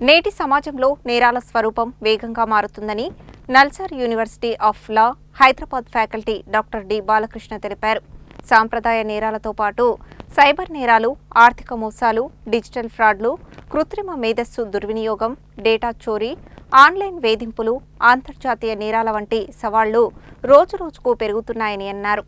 నేటి సమాజంలో నేరాల స్వరూపం వేగంగా మారుతుందని NALSAR university of law Hyderabad faculty doctor D Balakrishna తెలిపారు. సాంప్రదాయ నేరాలతో పాటు సైబర్ నేరాలు, ఆర్థిక మోసాలు, డిజిటల్ ఫ్రాడ్లు, కృత్రిమ మేధస్సు దుర్వినియోగం, డేటా చోరీ, ఆన్లైన్ వేధింపులు, అంతర్జాతీయ నేరాల వంటి సవాళ్లు రోజురోజుకు పెరుగుతున్నాయని అన్నారు.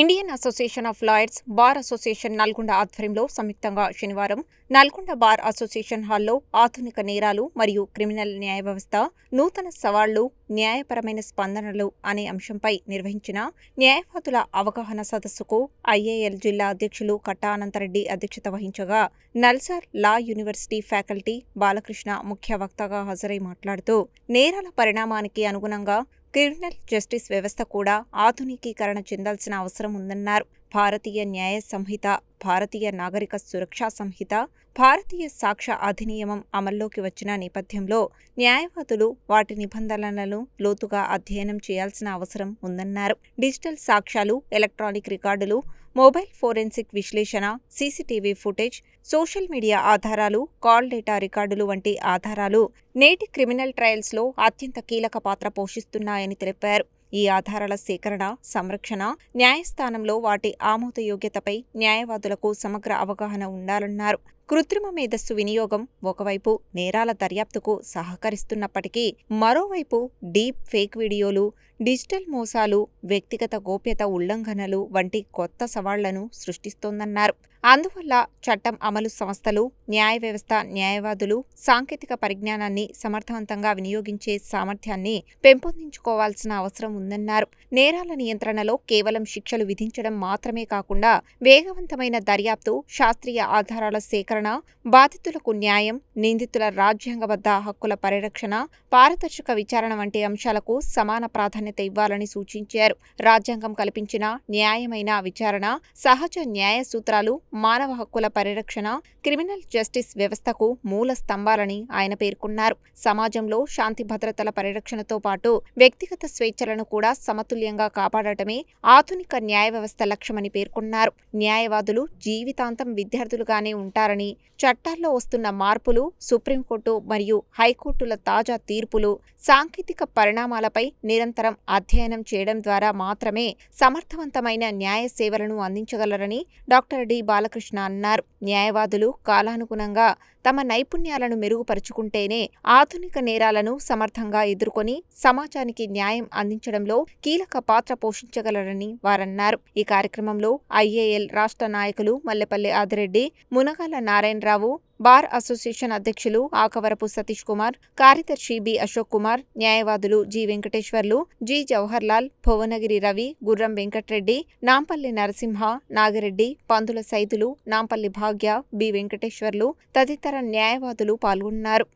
Indian association of lawyers bar association Nalgonda ఆధ్వర్యంలో సంయుక్తంగా శనివారం నల్గొండ బార్ అసోసియేషన్ హాల్లో ఆధునిక నేరాలు మరియు క్రిమినల్ న్యాయ వ్యవస్థ, నూతన సవాళ్లు, న్యాయపరమైన స్పందనలు అనే అంశంపై నిర్వహించిన న్యాయవాదుల అవగాహన సదస్సుకు ఐఏఎల్ జిల్లా అధ్యక్షులు కట్టా అనంతరెడ్డి అధ్యక్షత వహించగా నల్సార్ లా యూనివర్సిటీ ఫ్యాకల్టీ బాలకృష్ణ ముఖ్య వక్తగా హాజరై మాట్లాడుతూ నేరాల పరిణామానికి అనుగుణంగా క్రిమినల్ జస్టిస్ వ్యవస్థ కూడా ఆధునికీకరణ చెందాల్సిన అవసరం ఉందన్నారు. భారతీయ న్యాయ సంహిత, భారతీయ నాగరిక సురక్షా సంహిత, భారతీయ సాక్ష్య అధినియమం అమల్లోకి వచ్చిన నేపథ్యంలో న్యాయవాదులు వాటి నిబంధనలను లోతుగా అధ్యయనం చేయాల్సిన అవసరం ఉందన్నారు. డిజిటల్ సాక్ష్యాలు, ఎలక్ట్రానిక్ రికార్డులు, మొబైల్ ఫోరెన్సిక్ విశ్లేషణ, సీసీటీవీ ఫుటేజ్, సోషల్ మీడియా ఆధారాలు, కాల్ డేటా రికార్డులు వంటి ఆధారాలు నేటి క్రిమినల్ ట్రయల్స్లో అత్యంత కీలక పాత్ర పోషిస్తున్నాయని తెలిపారు. ఈ ఆధారాల సేకరణ, సంరక్షణ, న్యాయస్థానంలో వాటి ఆమోదయోగ్యతపై న్యాయవాదులకు సమగ్ర అవగాహన ఉండాలన్నారు. కృత్రిమ మేధస్సు వినియోగం ఒకవైపు నేరాల దర్యాప్తుకు సహకరిస్తున్నప్పటికీ మరోవైపు డీప్ ఫేక్ వీడియోలు, డిజిటల్ మోసాలు, వ్యక్తిగత గోప్యత ఉల్లంఘనలు వంటి కొత్త సవాళ్లను సృష్టిస్తోందన్నారు. అందువల్ల చట్టం అమలు సంస్థలు, న్యాయ వ్యవస్థ, న్యాయవాదులు సాంకేతిక పరిజ్ఞానాన్ని సమర్థవంతంగా వినియోగించే సామర్థ్యాన్ని పెంపొందించుకోవాల్సిన అవసరం ఉందన్నారు. నేరాల నియంత్రణలో కేవలం శిక్షలు విధించడం మాత్రమే కాకుండా వేగవంతమైన దర్యాప్తు, శాస్త్రీయ ఆధారాల సేకరణ, బాధితులకు న్యాయం, నిందితుల రాజ్యాంగబద్ధ హక్కుల పరిరక్షణ, పారదర్శక విచారణ వంటి అంశాలకు సమాన ప్రాధాన్యత ఇవ్వాలని సూచించారు. రాజ్యాంగం కల్పించిన న్యాయమైన విచారణ, సహజ న్యాయ సూత్రాలు, మానవ హక్కుల పరిరక్షణ క్రిమినల్ జస్టిస్ వ్యవస్థకు మూల స్తంభాలని ఆయన పేర్కొన్నారు. సమాజంలో శాంతి భద్రతల పరిరక్షణతో పాటు వ్యక్తిగత స్వేచ్ఛలను కూడా సమతుల్యంగా కాపాడటమే ఆధునిక న్యాయ వ్యవస్థ లక్ష్యమని పేర్కొన్నారు. న్యాయవాదులు జీవితాంతం విద్యార్థులుగానే ఉంటారని, చట్టాల్లో వస్తున్న మార్పులు, సుప్రీంకోర్టు మరియు హైకోర్టుల తాజా తీర్పులు, సాంకేతిక పరిణామాలపై నిరంతరం అధ్యయనం చేయడం ద్వారా మాత్రమే సమర్థవంతమైన న్యాయ సేవలను అందించగలరని డాక్టర్ డి బాలకృష్ణ అన్నారు. న్యాయవాదులు కాలానుగుణంగా తమ నైపుణ్యాలను మెరుగుపరుచుకుంటేనే ఆధునిక నేరాలను సమర్థంగా ఎదుర్కొని సమాజానికి న్యాయం అందించడంలో కీలక పాత్ర పోషించగలరని వారన్నారు. ఈ కార్యక్రమంలో ఐఏఎల్ రాష్ట్ర నాయకులు మల్లెపల్లి ఆదిరెడ్డి, మునగాల నారాయణరావు, బార్ అసోసియేషన్ అధ్యక్షులు ఆకవరపు సతీష్ కుమార్, కార్యదర్శి బి అశోక్ కుమార్, న్యాయవాదులు G Venkateswarlu, G Jawaharlal, Bhuvanagiri Ravi, Gurram Venkat Reddy, Nampally Narasimha, Nagireddy, Pandula Saidulu, Nampally Bhagya, B Venkateswarlu తదితర న్యాయవాదులు పాల్గొన్నారు.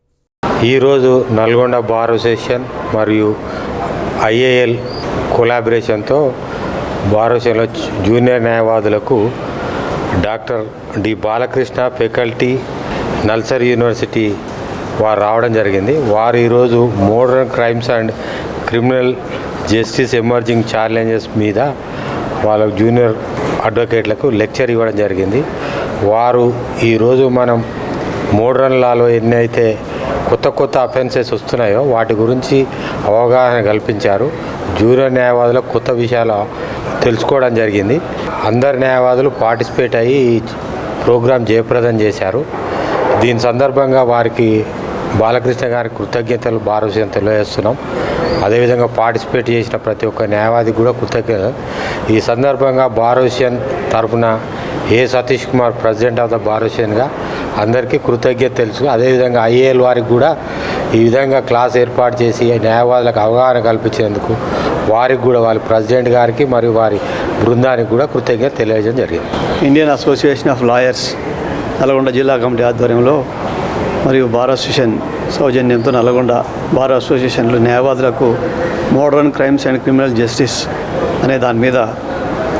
ఈరోజు నల్గొండ బార్ అసోసియేషన్ మరియు ఐఏఎల్ కొలాబరేషన్తో బార్ అసోసియేషన్లో జూనియర్ న్యాయవాదులకు doctor D Balakrishna faculty NALSAR university వారు రావడం జరిగింది. వారు ఈరోజు modern crimes and criminal justice emerging challenges మీద వాళ్ళ జూనియర్ అడ్వకేట్లకు లెక్చర్ ఇవ్వడం జరిగింది. వారు ఈరోజు మనం మోడర్న్ లాలో ఎన్నైతే కొత్త అఫెన్సెస్ వస్తున్నాయో వాటి గురించి అవగాహన కల్పించారు. జూనియర్ న్యాయవాదులకు కొత్త విషయాలు తెలుసుకోవడం జరిగింది. అందరు న్యాయవాదులు పార్టిసిపేట్ అయ్యి ఈ ప్రోగ్రాం జయప్రదం చేశారు. దీని సందర్భంగా వారికి బాలకృష్ణ గారికి కృతజ్ఞతలు బార్ అసోసియేషన్ తెలియజేస్తున్నాం. అదేవిధంగా పార్టిసిపేట్ చేసిన ప్రతి ఒక్క న్యాయవాదికి కూడా కృతజ్ఞతలు. ఈ సందర్భంగా బార్ అసోసియేషన్ తరఫున A Satish Kumar president of the bar అసోసియేషన్గా అందరికీ కృతజ్ఞత తెలుసు. అదేవిధంగా ఐఏఎల్ వారికి కూడా ఈ విధంగా క్లాస్ ఏర్పాటు చేసి న్యాయవాదులకు అవగాహన కల్పించేందుకు వారికి కూడా వాళ్ళ ప్రెసిడెంట్ గారికి మరియు వారి బృందానికి కూడా కృతజ్ఞత తెలియజేయడం జరిగింది. Indian association of lawyers Nalgonda జిల్లా కమిటీ ఆధ్వర్యంలో మరియు బార్ అసోసియేషన్ సౌజన్యంతో నల్గొండ బార్ అసోసియేషన్లో న్యాయవాదులకు modern crimes and criminal justice అనే దాని మీద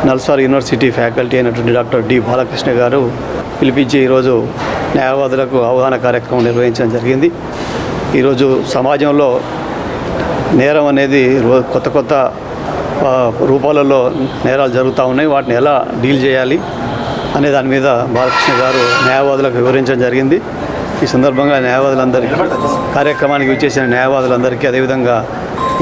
నల్సార్ యూనివర్సిటీ ఫ్యాకల్టీ అయినటువంటి డాక్టర్ డి బాలకృష్ణ గారు పిలిపించి ఈరోజు న్యాయవాదులకు అవగాహన కార్యక్రమం నిర్వహించడం జరిగింది. ఈరోజు సమాజంలో నేరం అనేది కొత్త రూపాలలో నేరాలు జరుగుతూ ఉన్నాయి. వాటిని ఎలా డీల్ చేయాలి అనే దాని మీద బాలకృష్ణ గారు న్యాయవాదులకు వివరించడం జరిగింది. ఈ సందర్భంగా న్యాయవాదులందరికీ కార్యక్రమానికి విచ్చేసిన న్యాయవాదులందరికీ అదేవిధంగా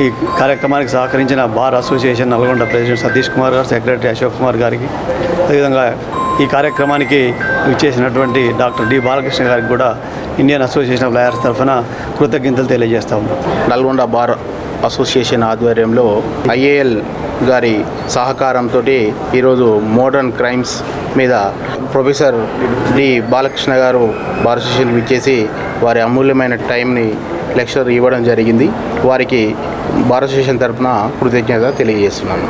ఈ కార్యక్రమానికి సహకరించిన bar association Nalgonda president Satish Kumar గారు, సెక్రటరీ అశోక్ కుమార్ గారికి, అదేవిధంగా ఈ కార్యక్రమానికి విచ్చేసినటువంటి డాక్టర్ డి బాలకృష్ణ గారికి కూడా ఇండియన్ అసోసియేషన్ ఆఫ్ లాయర్స్ తరఫున కృతజ్ఞతలు తెలియజేస్తా ఉన్నాం. నల్గొండ బార్ అసోసియేషన్ ఆధ్వర్యంలో ఐఏఎల్ గారి సహకారంతో ఈరోజు మోడర్న్ క్రైమ్స్ మీద ప్రొఫెసర్ డి బాలకృష్ణ గారు బార్ అసోసియేషన్కి ఇచ్చేసి వారి అమూల్యమైన టైంని లెక్చర్ ఇవ్వడం జరిగింది. వారికి బార్ అసోసియేషన్ తరఫున కృతజ్ఞత తెలియజేస్తున్నాను.